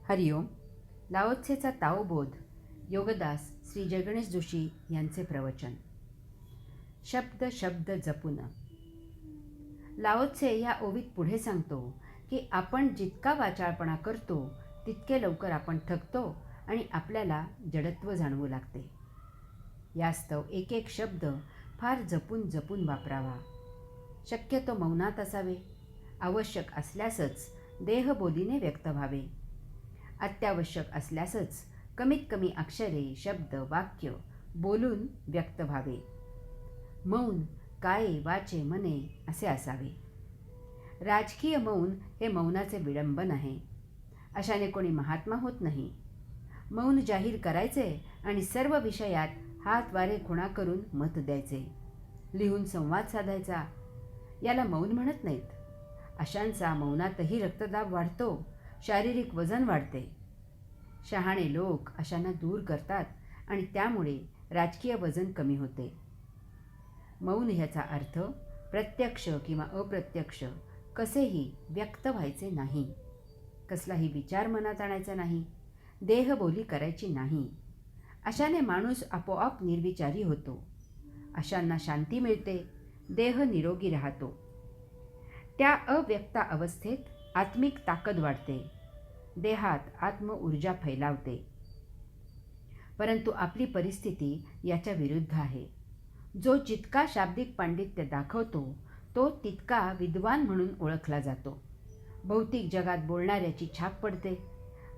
हरिओम. लाओत्सेचा ताओबोध योगदास श्री जयगणेश जोशी यांचे प्रवचन. शब्द शब्द जपून. लाओत्से या ओवीत पुढे सांगतो की आपण जितका वाचाळपणा करतो तितके लवकर आपण थकतो आणि आपल्याला जडत्व जाणवू लागते. यास्तव एक एक शब्द फार जपून जपून वापरावा. शक्यतो मौनात असावे. आवश्यक असल्यासच देहबोलीने व्यक्त व्हावे. अत्यावश्यक असल्यासच कमीत कमी अक्षरे, शब्द, वाक्य बोलून व्यक्त व्हावे. मौन काये वाचे मने असे असावे. राजकीय मौन हे मौनाचे विडंबन आहे. अशाने कोणी महात्मा होत नाही. मौन जाहीर करायचे आणि सर्व विषयात हातवारे खुणा करून मत द्यायचे, लिहून संवाद साधायचा, याला मौन म्हणत नाहीत. अशांचा मौनातही रक्तदाब वाढतो, शारीरिक वजन वाढते. शहाणे लोक अशांना दूर करतात आणि त्यामुळे राजकीय वजन कमी होते. मौन ह्याचा अर्थ प्रत्यक्ष किंवा अप्रत्यक्ष कसेही व्यक्त व्हायचे नाही. कसलाही विचार मनात आणायचा नाही. देहबोली करायची नाही. अशाने माणूस आपोआप निर्विचारी होतो. अशांना शांती मिळते. देह निरोगी राहतो. त्या अव्यक्त अवस्थेत आत्मिक ताकद वाढते. देहात आत्मऊर्जा फैलावते. परंतु आपली परिस्थिती याच्या विरुद्ध आहे. जो जितका शाब्दिक पांडित्य दाखवतो तो तितका विद्वान म्हणून ओळखला जातो. भौतिक जगात बोलणाऱ्याची छाप पडते.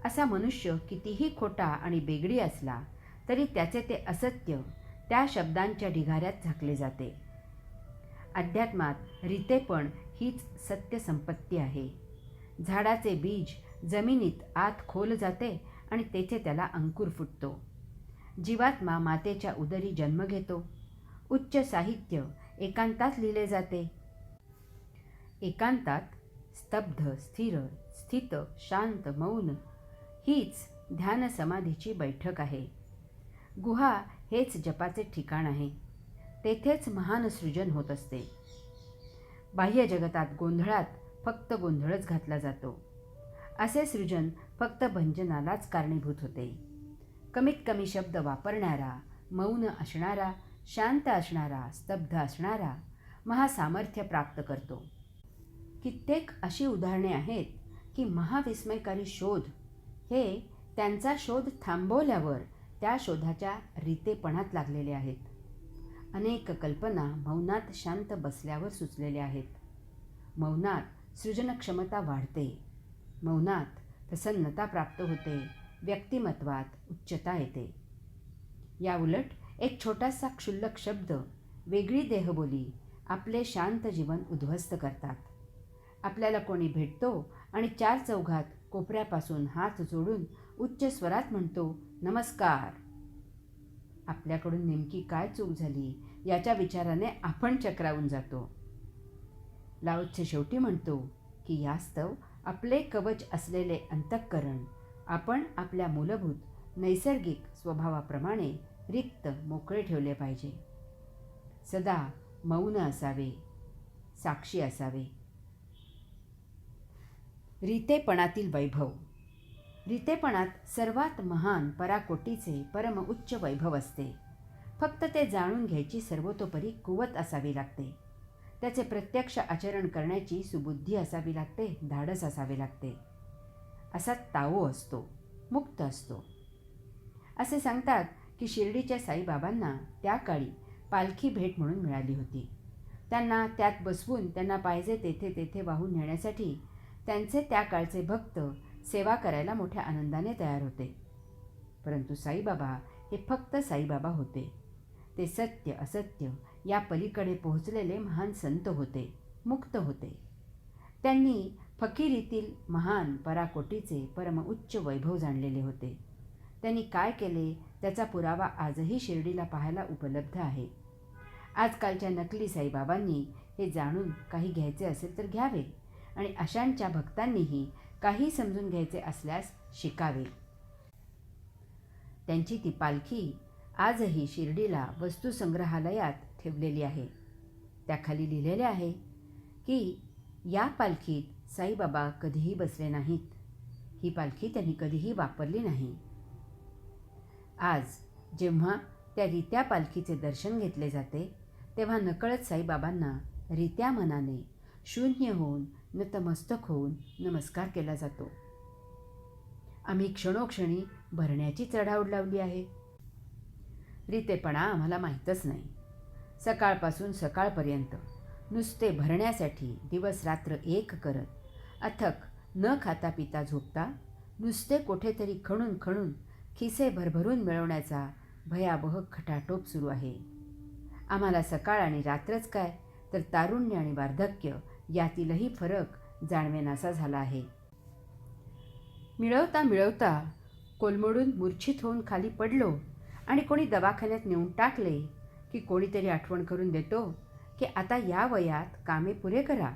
असा मनुष्य कितीही खोटा आणि बेगडी असला तरी त्याचे ते असत्य त्या शब्दांच्या ढिगाऱ्यात झाकले जाते. अध्यात्मात रीतेपण हीच सत्य संपत्ती आहे. झाडाचे बीज जमिनीत आत खोल जाते आणि तेथे त्याला अंकुर फुटतो. जीवात्मा मातेच्या उदरी जन्म घेतो. उच्च साहित्य एकांतात लिहिले जाते. एकांतात स्तब्ध, स्थिर, स्थित, शांत, मौन हीच ध्यान समाधीची बैठक आहे. गुहा हेच जपाचे ठिकाण आहे. तेथेच महान सृजन होत असते. बाह्य जगतात गोंधळात फक्त गोंधळच घातला जातो. असे सृजन फक्त भंजनालाच कारणीभूत होते. कमीत कमी शब्द वापरणारा, मौन असणारा, शांत असणारा, स्तब्ध असणारा महासामर्थ्य प्राप्त करतो. कित्येक अशी उदाहरणे आहेत की महाविस्मयकारी शोध हे त्यांचा शोध थांबवल्यावर त्या शोधाच्या रीतेपणात लागलेले आहेत. अनेक कल्पना मौनात शांत बसल्यावर सुचलेल्या आहेत. मौनात सृजनक्षमता वाढते. मौनात प्रसन्नता प्राप्त होते. व्यक्तिमत्वात उच्चता येते. याउलट एक छोटासा क्षुल्लक शब्द, वेगळी देहबोली आपले शांत जीवन उद्ध्वस्त करतात. आपल्याला कोणी भेटतो आणि चार चौघात कोपऱ्यापासून हात जोडून उच्च स्वरात म्हणतो, नमस्कार. आपल्याकडून नेमकी काय चूक झाली याच्या विचाराने आपण चक्रावून जातो. लाओत्से शेवटी म्हणतो की यास्तव आपले कवच असलेले अंतःकरण आपण आपल्या मूलभूत नैसर्गिक स्वभावाप्रमाणे रिक्त, मोकळे ठेवले पाहिजे. सदा मौन असावे, साक्षी असावे. रीतेपणातील वैभव. रीतेपणात सर्वात महान पराकोटीचे परम उच्च वैभव असते. फक्त ते जाणून घ्यायची सर्वतोपरी कुवत असावी लागते. त्याचे प्रत्यक्ष आचरण करण्याची सुबुद्धी असावी लागते. धाडस असावे लागते. असा ताओ असतो, मुक्त असतो. असे सांगतात की शिर्डीच्या साईबाबांना त्या काळी पालखी भेट म्हणून मिळाली होती. त्यांना त्यात बसवून त्यांना पाहिजे तेथे तेथे वाहून नेण्यासाठी त्यांचे त्या काळचे भक्त सेवा करायला मोठ्या आनंदाने तयार होते. परंतु साईबाबा हे फक्त साईबाबा होते. ते सत्य असत्य या पलीकडे पोहोचलेले महान संत होते, मुक्त होते. त्यांनी फकीरीतील महान पराकोटीचे परम उच्च वैभव जाणलेले होते. त्यांनी काय केले त्याचा पुरावा आजही शिर्डीला पाहायला उपलब्ध आहे. आजकालच्या नकली साईबाबांनी हे जाणून काही घ्यायचे असेल तर घ्यावे आणि अशांच्या भक्तांनीही काही समजून घ्यायचे असल्यास शिकावे. त्यांची ती पालखी आजही शिर्डीला वस्तुसंग्रहालयात ठेवलेली आहे. त्याखाली लिहिलेले आहे की या पालखीत साईबाबा कधीही बसले नाहीत. ही पालखी त्यांनी कधीही वापरली नाही. आज जेव्हा त्या रित्या पालखीचे दर्शन घेतले जाते तेव्हा नकळत साईबाबांना रित्या मनाने शून्य होऊन नतमस्तक होऊन नमस्कार केला जातो. आम्ही क्षणोक्षणी भरण्याची चढाओढ लावली आहे. रितेपणा आम्हाला माहीतच नाही. सकाळपासून सकाळपर्यंत नुसते भरण्यासाठी दिवस रात्र एक करत अथक न खाता पिता झोपता नुसते कुठेतरी खणून खणून खिसे भरभरून मिळवण्याचा भयावह खटाटोप सुरू आहे. आम्हाला सकाळ आणि रात्रच काय तर तारुण्य आणि वार्धक्य यातीलही फरक जाणवेनासा झाला आहे. मिळवता मिळवता कोलमडून मूर्छित होऊन खाली पडलो आणि कोणी दवाखान्यात नेऊन टाकले की कोणीतरी आठवण करून देतो की आता या वयात कामे पुरे करा.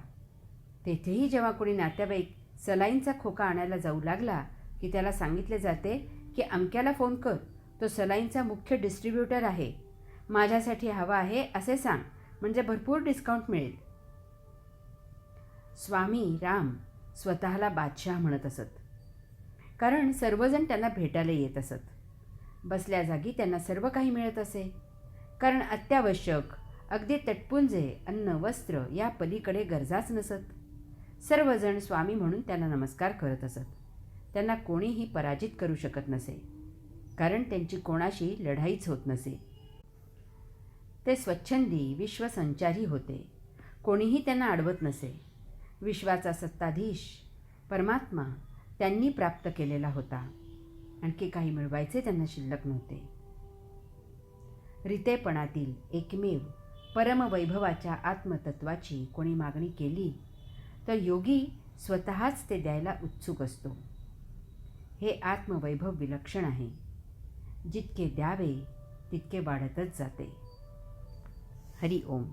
तेथेही जेव्हा कोणी नातेवाईक सलाईनचा खोका आणायला जाऊ लागला की त्याला सांगितले जाते की अमक्याला फोन कर, तो सलाईनचा मुख्य डिस्ट्रीब्युटर आहे, माझ्यासाठी हवा आहे असे सांग म्हणजे भरपूर डिस्काउंट मिळेल. स्वामी राम स्वतःला बादशाह म्हणत असत, कारण सर्वजण त्यांना भेटायला येत असत. बसल्या जागी त्यांना सर्व काही मिळत असे, कारण अत्यावश्यक अगदी तटपुंजे अन्न वस्त्र या पलीकडे गरजाच नसत. सर्वजण स्वामी म्हणून त्यांना नमस्कार करत असत. त्यांना कोणीही पराजित करू शकत नसे, कारण त्यांची कोणाशी लढाईच होत नसे. ते स्वच्छंदी विश्वसंचारी होते. कोणीही त्यांना अडवत नसे. विश्वाचा सत्ताधीश परमात्मा त्यांनी प्राप्त केलेला होता. आणखी काही मिळवायचे त्यांना शिल्लक नव्हते. रितेपणातील एकमेव परमवैभवाच्या आत्मतत्वाची कोणी मागणी केली तर योगी स्वतःच ते द्यायला उत्सुक असतो. हे आत्मवैभव विलक्षण आहे. जितके द्यावे तितके वाढतच जाते. हरि ओम.